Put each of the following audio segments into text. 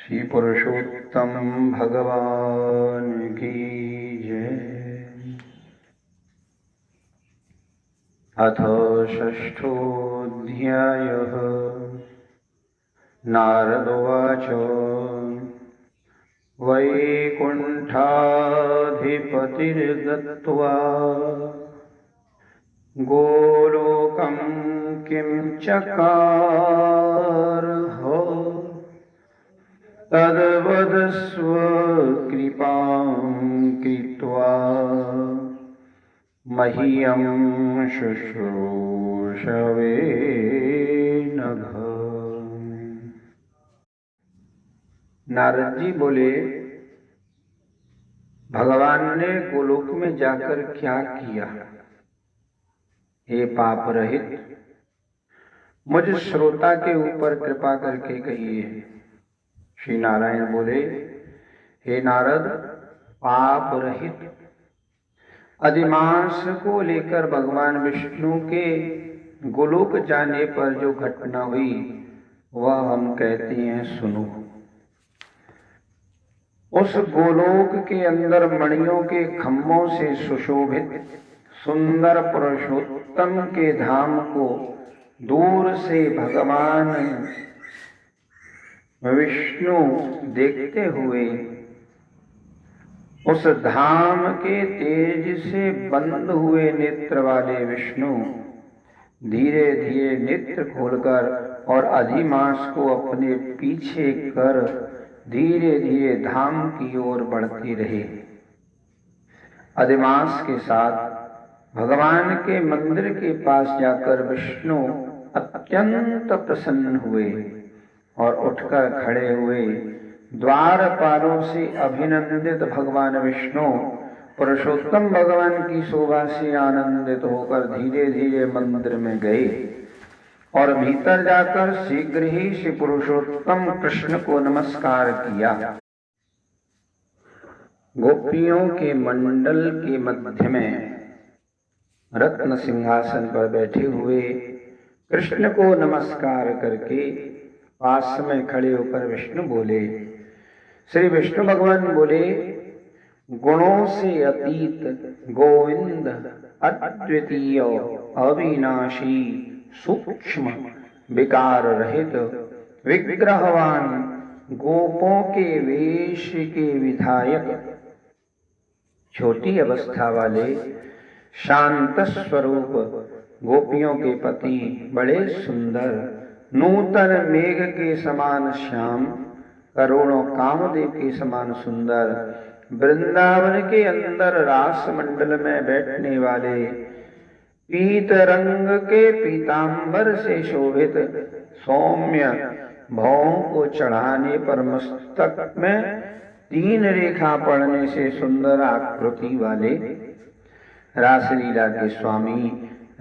श्री पुरुषोत्तम भगवान की जय। अथ षष्ठोऽध्यायः। नारद उवाच वैकुण्ठाधिपतिर्गत्वा गोलोकं किं चकारः तद्वदस्व कृपां कृत्वा मह्यं शुश्रूषवे नघ। नारद जी बोले, भगवान ने गोलोक में जाकर क्या किया? हे पाप रहित, मुझ श्रोता के ऊपर कृपा करके कहिए। श्री नारायण बोले, हे नारद, पाप रहित अधिमांस को लेकर भगवान विष्णु के गोलोक जाने पर जो घटना हुई वह हम कहते हैं, सुनो। उस गोलोक के अंदर मणियों के खम्भों से सुशोभित सुंदर पुरुषोत्तम के धाम को दूर से भगवान विष्णु देखते हुए उस धाम के तेज से बंद हुए नेत्र वाले विष्णु धीरे धीरे नेत्र खोलकर और अधिमांस को अपने पीछे कर धीरे धीरे धाम की ओर बढ़ते रहे। अधिमांस के साथ भगवान के मंदिर के पास जाकर विष्णु अत्यंत प्रसन्न हुए और उठकर खड़े हुए। द्वारपालों से अभिनंदित भगवान विष्णु पुरुषोत्तम भगवान की शोभा से आनंदित होकर धीरे धीरे मंदिर में गए और भीतर जाकर शीघ्र ही श्री पुरुषोत्तम कृष्ण को नमस्कार किया। गोपियों के मंडल के मध्य में रत्न सिंहासन पर बैठे हुए कृष्ण को नमस्कार करके पास में खड़े होकर विष्णु बोले। श्री विष्णु भगवान बोले, गुणों से अतीत गोविंद अद्वितीय अविनाशी सूक्ष्म विकार रहित विग्रहवान गोपों के वेश के विधायक छोटी अवस्था वाले शांत स्वरूप गोपियों के पति बड़े सुंदर नूतन मेघ के समान श्याम करोड़ों कामदेव के समान सुंदर वृंदावन के अंदर रास मंडल में बैठने वाले पीत रंग के पीतांबर से शोभित सौम्य भौं को चढ़ाने पर मस्तक में 3 रेखा पड़ने से सुंदर आकृति वाले रासलीला के स्वामी,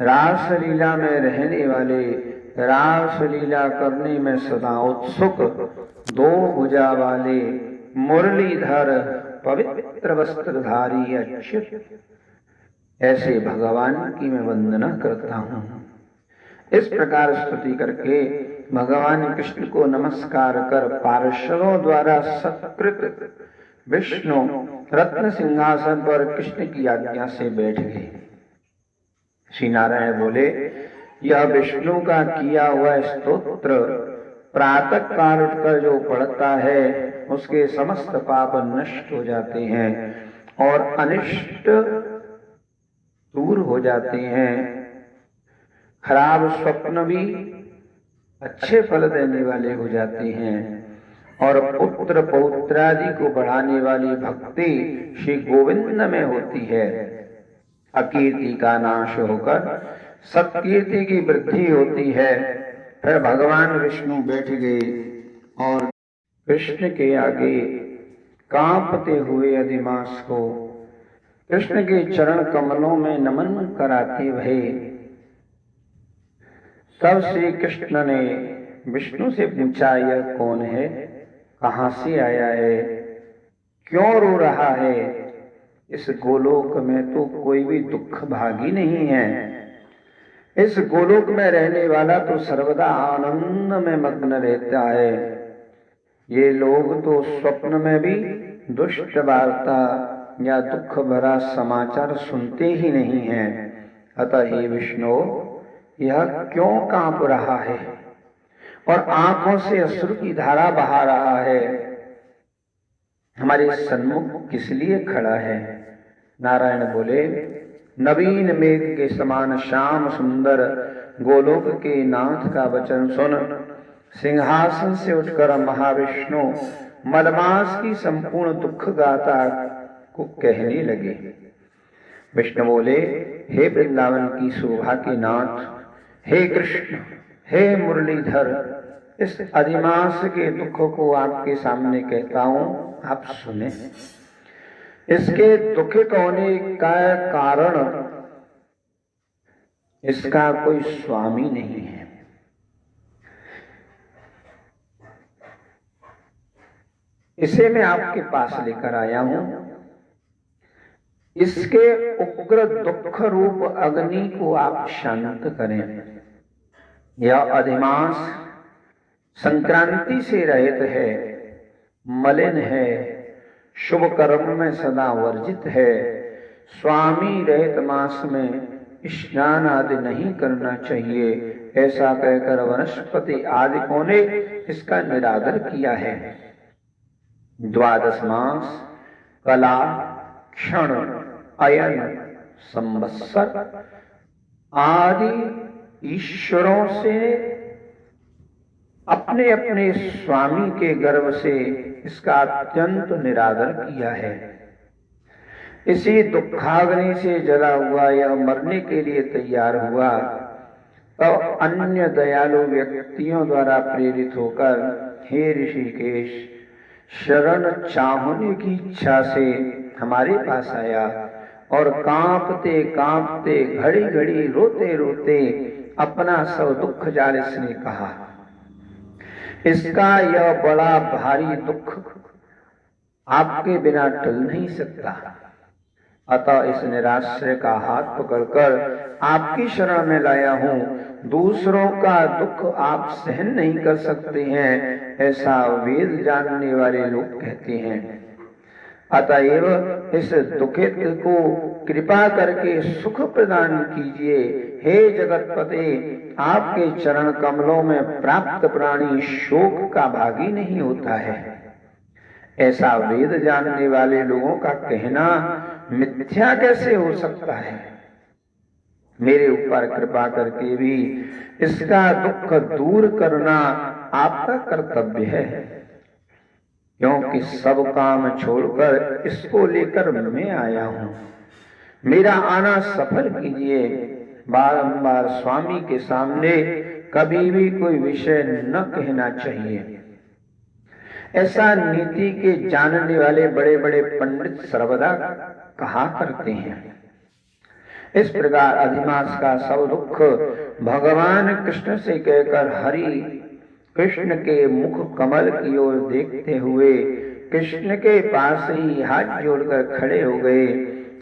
रासलीला में रहने वाले, रासलीला करने में सदा उत्सुक 2 भुजा वाले मुरलीधर पवित्र वस्त्रधारी अच्युत, ऐसे भगवान की मैं वंदना करता हूँ। इस प्रकार स्तुति करके भगवान कृष्ण को नमस्कार कर पार्षदों द्वारा सत्कृत विष्णु रत्न सिंहासन पर कृष्ण की आज्ञा से बैठ गए। श्री नारायण बोले, यह विष्णु का किया हुआ स्तोत्र प्रातः काल उठकर जो पढ़ता है उसके समस्त पाप नष्ट हो जाते हैं और अनिष्ट दूर हो जाते हैं। खराब स्वप्न भी अच्छे फल देने वाले हो जाते हैं और पुत्र पौत्रादि को बढ़ाने वाली भक्ति श्री गोविंद में होती है। अकीर्ति का नाश होकर सत्कीर्ति की वृद्धि होती है। फिर भगवान विष्णु बैठ गए और कृष्ण के आगे कांपते हुए अधिमांस को कृष्ण के चरण कमलों में नमन कराते हुए तब श्री कृष्ण ने विष्णु से पूछा, यह कौन है, कहाँ से आया है, क्यों रो रहा है? इस गोलोक में तो कोई भी दुख भागी नहीं है। इस गोलोक में रहने वाला तो सर्वदा आनंद में मग्न रहता है। ये लोग तो स्वप्न में भी दुष्ट वार्ता या दुख भरा समाचार सुनते ही नहीं हैं। अतः हे विष्णु, यह क्यों कांप रहा है और आंखों से अश्रु की धारा बहा रहा है? हमारे सन्मुख किस लिए खड़ा है? नारायण बोले, नवीन मेघ के समान श्याम सुंदर गोलोक के नाथ का वचन सुन सिंहासन से उठकर महाविष्णु मदमास की संपूर्ण दुख गाथा को कहने लगे। विष्णु बोले, हे वृंदावन की शोभा के नाथ, हे कृष्ण, हे मुरलीधर, इस अधिमास के दुख को आपके सामने कहता हूं, आप सुने। इसके दुखित होने का कारण इसका कोई स्वामी नहीं है। इसे मैं आपके पास लेकर आया हूं। इसके उग्र दुख रूप अग्नि को आप शांत करें। यह अधिमास संक्रांति से रहित है, मलिन है, शुभ कर्म में सदा वर्जित है। स्वामी रहित मास में स्नान आदि नहीं करना चाहिए, ऐसा कहकर वनस्पति आदिकों ने इसका निरादर किया है। द्वादश मास, कला, क्षण, अयन, संवत्सर आदि ईश्वरों से अपने अपने स्वामी के गर्भ से इसका अत्यंत निरादर किया है। इसी दुखाग्नि से जला हुआ यह मरने के लिए तैयार हुआ, तो अन्य दयालु व्यक्तियों द्वारा प्रेरित होकर हे ऋषिकेश शरण चाहने की इच्छा से हमारे पास आया और कांपते कांपते घड़ी घड़ी रोते रोते अपना सब दुख जाल इसने कहा। इसका यह बड़ा भारी दुख आपके बिना टल नहीं सकता। अतः इस निराश्रय का हाथ पकड़कर आपकी शरण में लाया हूं। दूसरों का दुख आप सहन नहीं कर सकते हैं, ऐसा वेद जानने वाले लोग कहते हैं। अतएव इस दुखित को कृपा करके सुख प्रदान कीजिए। हे जगतपते, आपके चरण कमलों में प्राप्त प्राणी शोक का भागी नहीं होता है। ऐसा वेद जानने वाले लोगों का कहना मिथ्या कैसे हो सकता है? मेरे ऊपर कृपा करके भी इसका दुख दूर करना आपका कर्तव्य है, क्योंकि सब काम छोड़कर इसको लेकर मैं आया हूं। मेरा आना सफल कीजिए। बारंबार स्वामी के सामने कभी भी कोई विषय न कहना चाहिए। ऐसा नीति के जानने वाले बड़े बड़े पंडित सर्वदा कहा करते हैं। इस प्रकार अधिमास का सब दुख भगवान कृष्ण से कहकर हरि कृष्ण के मुख कमल की ओर देखते हुए कृष्ण के पास ही हाथ जोड़कर खड़े हो गए।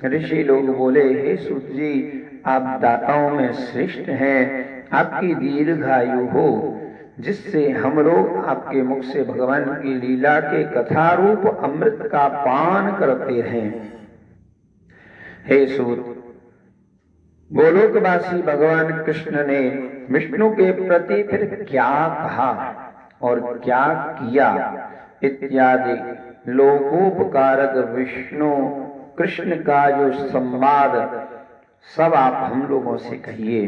ऋषि लोग बोले, हे सूत जी, आप दाताओं में श्रेष्ठ हैं। आपकी दीर्घायु हो, जिससे हम लोग आपके मुख से भगवान की लीला के कथा रूप अमृत का पान करते रहें। हे सूत, गोलोकवासी भगवान कृष्ण ने विष्णु के प्रति फिर क्या कहा और क्या किया इत्यादि लोकोपकारक विष्णु कृष्ण का जो संवाद सब आप हम लोगों से कहिए।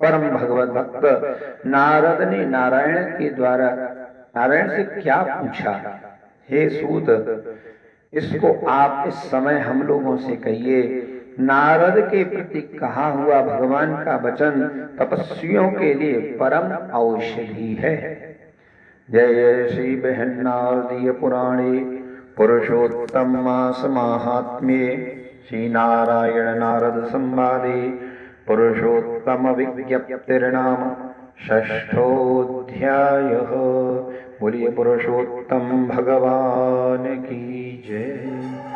परम भगवत भक्त नारद ने नारायण के द्वारा नारायण से क्या पूछा? हे सूत, इसको आप इस समय हम लोगों से कहिए। नारद के प्रति कहा हुआ भगवान का वचन तपस्वियों के लिए परम औषधि है। जय जय श्री बृहन्नारदीय पुराणे पुरुषोत्तम मास माहात्म्ये श्री नारायण नारद संवादे पुरुषोत्तम विज्ञप्तिर्नाम षष्ठोऽध्यायः। बोलिए पुरुषोत्तम भगवान की जय।